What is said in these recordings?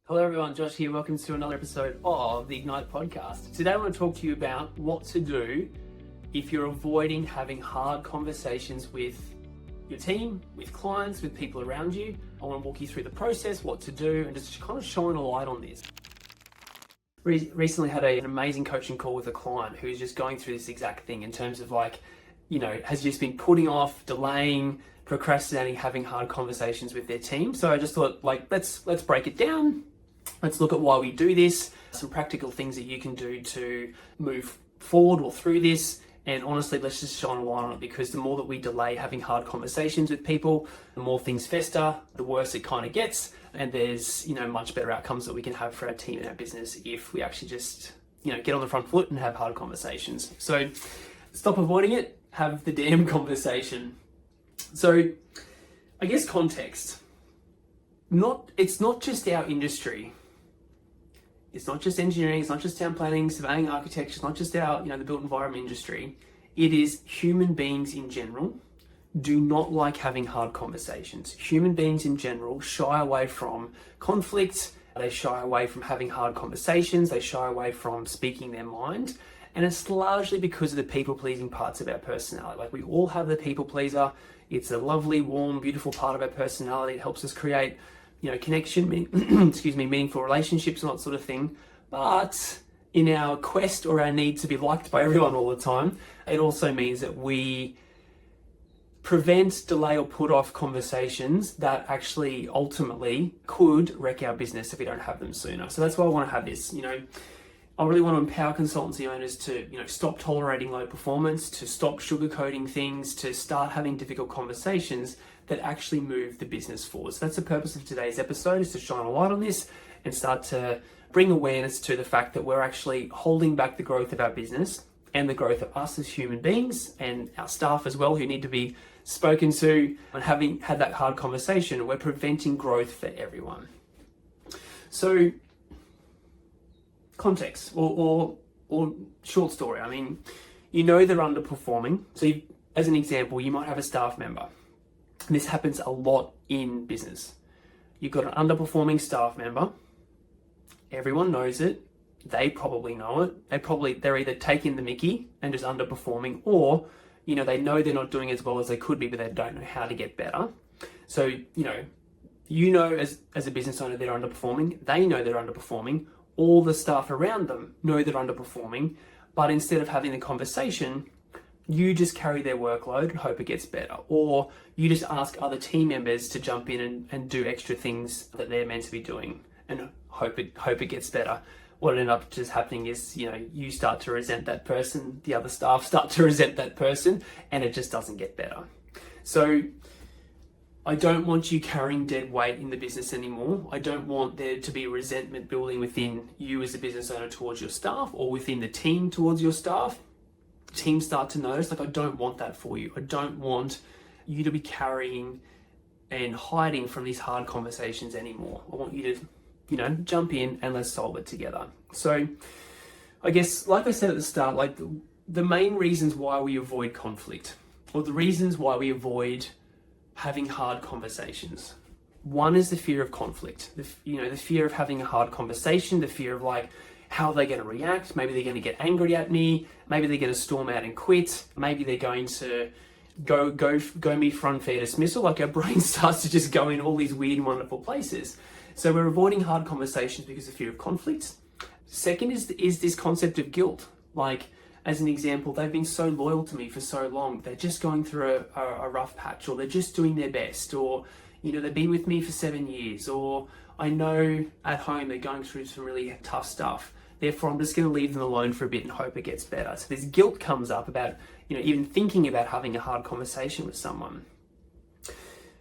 Hello everyone, Josh here. Welcome to another episode of the Ignite podcast. Today I want to talk to you about what to do if you're avoiding having hard conversations with your team, with clients, with people around you. I want to walk you through the process, what to do, and just kind of shine a light on this. Recently had an amazing coaching call with a client who's just going through this exact thing in terms of has just been putting off, delaying, procrastinating, having hard conversations with their team. So I just thought, let's break it down. Let's look at why we do this, some practical things that you can do to move forward or through this. And honestly, let's just shine a light on it, because the more that we delay having hard conversations with people, the more things fester, the worse it kind of gets. And there's, much better outcomes that we can have for our team and our business if we actually just, get on the front foot and have hard conversations. So stop avoiding it, have the damn conversation. So I guess context. It's not just our industry. It's not just engineering, it's not just town planning, surveying, architecture, it's not just our, the built environment industry. It is human beings in general do not like having hard conversations. Human beings in general shy away from conflict, they shy away from having hard conversations, they shy away from speaking their mind. And it's largely because of the people-pleasing parts of our personality. Like, we all have the people pleaser. It's a lovely, warm, beautiful part of our personality. It helps us create connection, meaningful relationships and that sort of thing. But in our quest or our need to be liked by everyone all the time, it also means that we prevent, delay, or put off conversations that actually ultimately could wreck our business if we don't have them sooner. So that's why I want to have this. I really want to empower consultancy owners to, stop tolerating low performance, to stop sugarcoating things, to start having difficult conversations that actually move the business forward. So that's the purpose of today's episode, is to shine a light on this and start to bring awareness to the fact that we're actually holding back the growth of our business and the growth of us as human beings and our staff as well, who need to be spoken to. And having had that hard conversation, we're preventing growth for everyone. So context or short story. They're underperforming. So as an example, you might have a staff member. This happens a lot in business. You've got an underperforming staff member. Everyone knows it. They probably know it. They're either taking the mickey and just underperforming, or, they know they're not doing as well as they could be, but they don't know how to get better. So, as a business owner, they're underperforming. They know they're underperforming. All the staff around them know they're underperforming, but instead of having the conversation, you just carry their workload and hope it gets better. Or you just ask other team members to jump in and do extra things that they're meant to be doing and hope it gets better. What ended up just happening is, you start to resent that person, the other staff start to resent that person, and it just doesn't get better. So I don't want you carrying dead weight in the business anymore. I don't want there to be resentment building within you as a business owner towards your staff, or within the team towards your staff. Teams start to notice, I don't want that for you. I don't want you to be carrying and hiding from these hard conversations anymore. I want you to, jump in and let's solve it together. So I guess, like I said at the start, the main reasons why we avoid conflict, or the reasons why we avoid having hard conversations. One is the fear of conflict, the fear of having a hard conversation, the fear of how are they going to react? Maybe they're going to get angry at me. Maybe they're going to storm out and quit. Maybe they're going to go me front fair dismissal. Our brain starts to just go in all these weird and wonderful places. So we're avoiding hard conversations because of fear of conflict. Second is this concept of guilt. As an example, they've been so loyal to me for so long. They're just going through a rough patch, or they're just doing their best, or, they've been with me for 7 years, or I know at home they're going through some really tough stuff. Therefore, I'm just going to leave them alone for a bit and hope it gets better. So this guilt comes up about, even thinking about having a hard conversation with someone.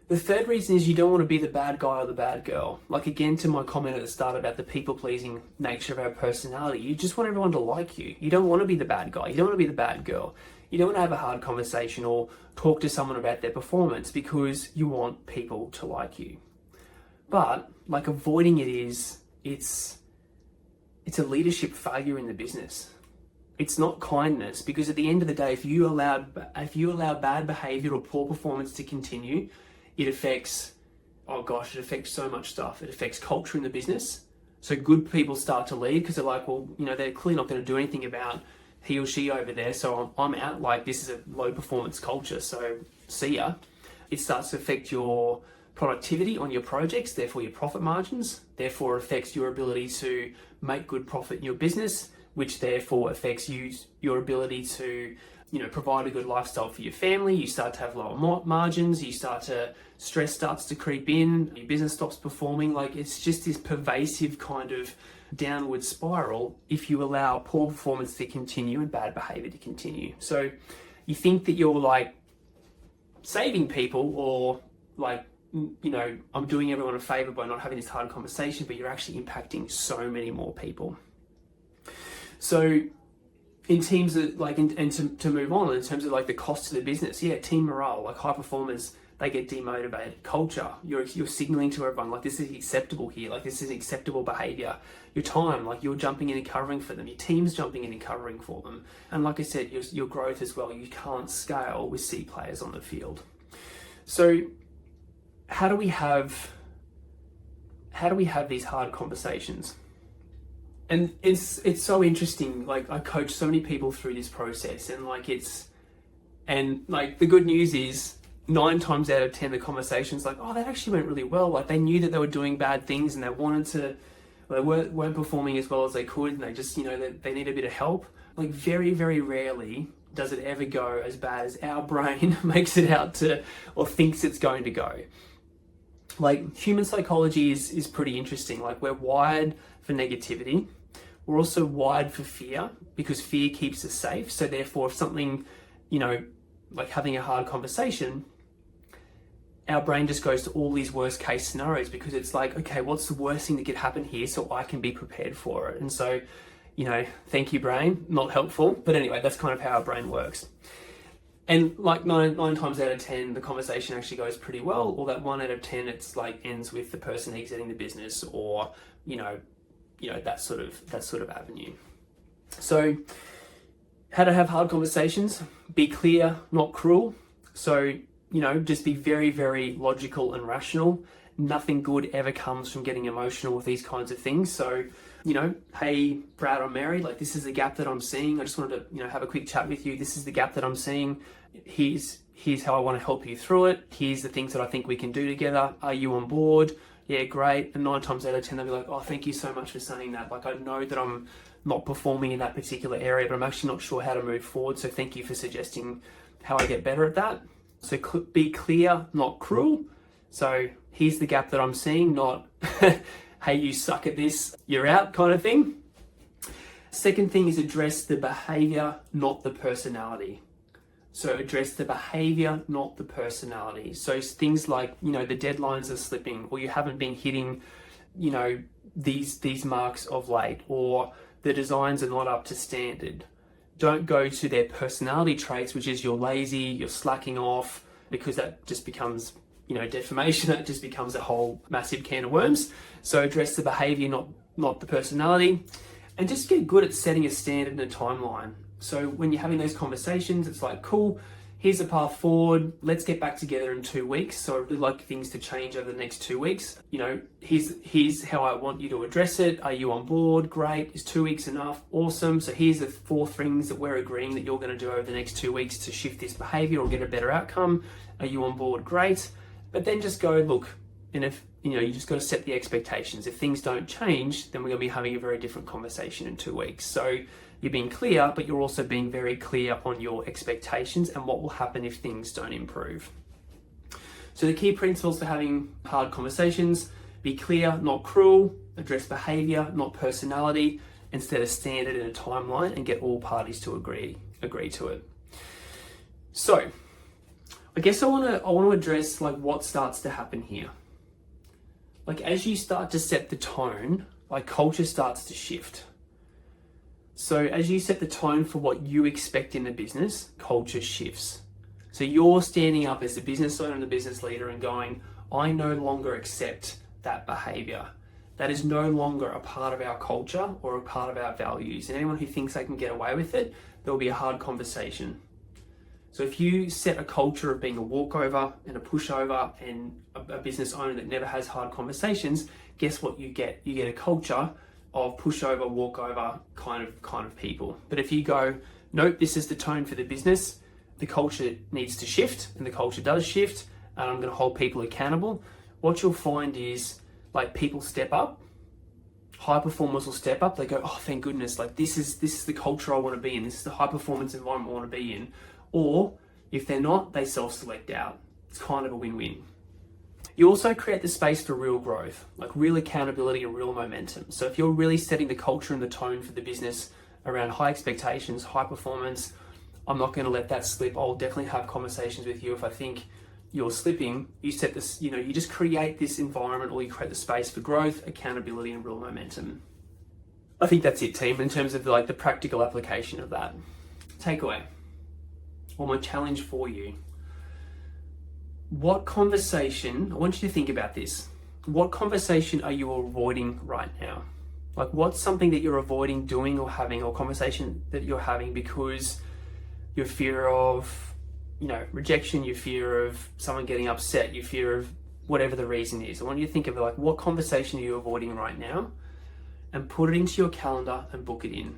The third reason is you don't want to be the bad guy or the bad girl. Again, to my comment at the start about the people-pleasing nature of our personality, you just want everyone to like you. You don't want to be the bad guy. You don't want to be the bad girl. You don't want to have a hard conversation or talk to someone about their performance because you want people to like you. But avoiding it it's a leadership failure in the business. It's not kindness, because at the end of the day, if you allow bad behavior or poor performance to continue, it affects so much stuff. It affects culture in the business. So good people start to leave because they're like, well, they're clearly not going to do anything about he or she over there, so I'm out. Like, this is a low performance culture, so see ya. It starts to affect your productivity on your projects, therefore your profit margins, therefore affects your ability to make good profit in your business, which therefore affects your ability to provide a good lifestyle for your family. You start to have lower margins, stress starts to creep in, your business stops performing. Like, it's just this pervasive kind of downward spiral if you allow poor performance to continue and bad behavior to continue. So you think that you're like saving people, or like, I'm doing everyone a favor by not having this hard conversation, but you're actually impacting so many more people. So in terms of like, and to move on, in terms of like the cost to the business, team morale, like high performers, they get demotivated. Culture, you're signaling to everyone, like, this is acceptable here, like this is acceptable behavior. Your time, like, you're jumping in and covering for them, your team's jumping in and covering for them. And like I said, your growth as well, you can't scale with C players on the field. So how do we have these hard conversations? And it's so interesting. Like, I coach so many people through this process, and the good news is 9 times out of 10 the conversations like, oh, that actually went really well. Like, they knew that they were doing bad things and they wanted to, they weren't performing as well as they could, and they just, they need a bit of help. Like, very, very rarely does it ever go as bad as our brain makes it out to, or thinks it's going to go. Like, human psychology is pretty interesting. Like, we're wired for negativity. We're also wired for fear, because fear keeps us safe. So therefore, if something, like having a hard conversation, our brain just goes to all these worst case scenarios, because it's like, okay, what's the worst thing that could happen here so I can be prepared for it? And so, thank you, brain, not helpful. But anyway, that's kind of how our brain works. And like nine times out of 10, the conversation actually goes pretty well, or that 1 out of 10, it's like ends with the person exiting the business, or, that sort of avenue. So how to have hard conversations: be clear, not cruel. So, just be very, very logical and rational. Nothing good ever comes from getting emotional with these kinds of things. So, hey, Brad or Mary, like, this is the gap that I'm seeing. I just wanted to, have a quick chat with you. This is the gap that I'm seeing. Here's how I want to help you through it. Here's the things that I think we can do together. Are you on board? Yeah, great. And 9 times out of 10, they'll be like, oh, thank you so much for saying that. Like, I know that I'm not performing in that particular area, but I'm actually not sure how to move forward. So thank you for suggesting how I get better at that. So be clear, not cruel. So here's the gap that I'm seeing, not, hey, you suck at this, you're out kind of thing. Second thing is address the behavior, not the personality. So address the behavior, not the personality. So things like, the deadlines are slipping, or you haven't been hitting, these marks of late, or the designs are not up to standard. Don't go to their personality traits, which is you're lazy, you're slacking off, because that just becomes, defamation. That just becomes a whole massive can of worms. So address the behavior, not the personality, and just get good at setting a standard and a timeline. So when you're having those conversations, it's like, cool, here's the path forward. Let's get back together in 2 weeks. So I'd really like things to change over the next 2 weeks. Here's how I want you to address it. Are you on board? Great. Is 2 weeks enough? Awesome. So here's the 4 things that we're agreeing that you're going to do over the next 2 weeks to shift this behavior or get a better outcome. Are you on board? Great. But then just go, look, and if, you just got to set the expectations. If things don't change, then we're going to be having a very different conversation in 2 weeks. So you're being clear, but you're also being very clear on your expectations and what will happen if things don't improve. So the key principles for having hard conversations: be clear, not cruel; address behavior, not personality; and set a standard and a timeline and get all parties to agree to it. So I guess I want to address like what starts to happen here. Like, as you start to set the tone, like, culture starts to shift. So as you set the tone for what you expect in the business, culture shifts. So you're standing up as the business owner and the business leader and going, I no longer accept that behavior. That is no longer a part of our culture or a part of our values. And anyone who thinks they can get away with it, there will be a hard conversation. So if you set a culture of being a walkover and a pushover and a business owner that never has hard conversations, guess what you get? You get a culture of pushover, walkover kind of people. But if you go, nope, this is the tone for the business, the culture needs to shift, and the culture does shift, and I'm going to hold people accountable, what you'll find is like people step up. High performers will step up. They go, oh, thank goodness, like this is the culture I want to be in. This is the high performance environment I want to be in. Or if they're not, they self-select out. It's kind of a win-win. You also create the space for real growth, like real accountability and real momentum. So if you're really setting the culture and the tone for the business around high expectations, high performance, I'm not going to let that slip. I'll definitely have conversations with you if I think you're slipping. You set this, you just create this environment, or you create the space for growth, accountability, and real momentum. I think that's it, team, in terms of like the practical application of that. Takeaway, or my challenge for you. What conversation, I want you to think about this. What conversation are you avoiding right now? Like what's something that you're avoiding doing or having, or conversation that you're having because your fear of, rejection, your fear of someone getting upset, your fear of whatever the reason is. I want you to think of like, what conversation are you avoiding right now, and put it into your calendar and book it in.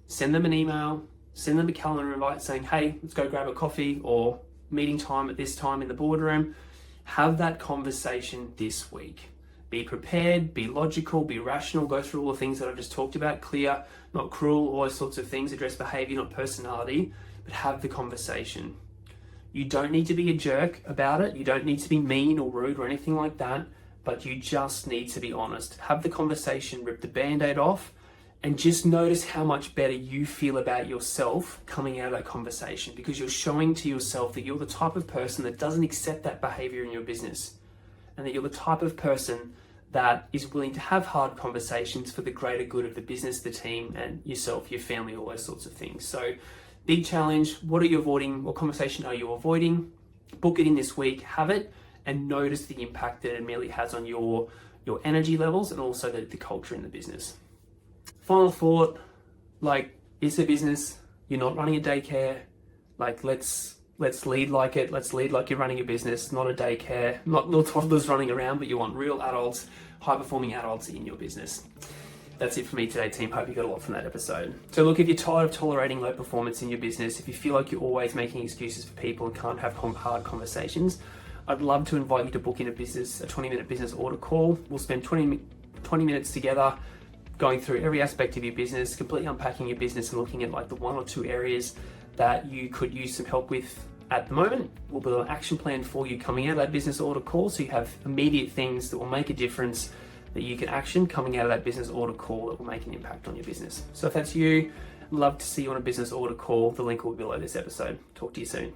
Send them an email, send them a calendar invite saying, hey, let's go grab a coffee, or meeting time at this time in the boardroom. Have that conversation this week. Be prepared, be logical, be rational, go through all the things that I've just talked about, clear, not cruel, all those sorts of things, address behavior, not personality, but have the conversation. You don't need to be a jerk about it. You don't need to be mean or rude or anything like that, but you just need to be honest. Have the conversation, rip the Band-Aid off, and just notice how much better you feel about yourself coming out of that conversation, because you're showing to yourself that you're the type of person that doesn't accept that behavior in your business, and that you're the type of person that is willing to have hard conversations for the greater good of the business, the team, and yourself, your family, all those sorts of things. So big challenge. What are you avoiding? What conversation are you avoiding? Book it in this week, have it, and notice the impact that it immediately has on your energy levels, and also the culture in the business. Final thought, like, it's a business. You're not running a daycare. Like, let's lead like it. Let's lead like you're running a business, not a daycare, not toddlers running around, but you want real adults, high-performing adults in your business. That's it for me today, team. Hope you got a lot from that episode. So look, if you're tired of tolerating low performance in your business, if you feel like you're always making excuses for people and can't have hard conversations, I'd love to invite you to book in a 20-minute business order call. We'll spend 20 minutes together going through every aspect of your business, completely unpacking your business and looking at like the 1 or 2 areas that you could use some help with at the moment. We'll build an action plan for you coming out of that business order call, so you have immediate things that will make a difference that you can action coming out of that business order call that will make an impact on your business. So if that's you, I'd love to see you on a business order call. The link will be below this episode. Talk to you soon.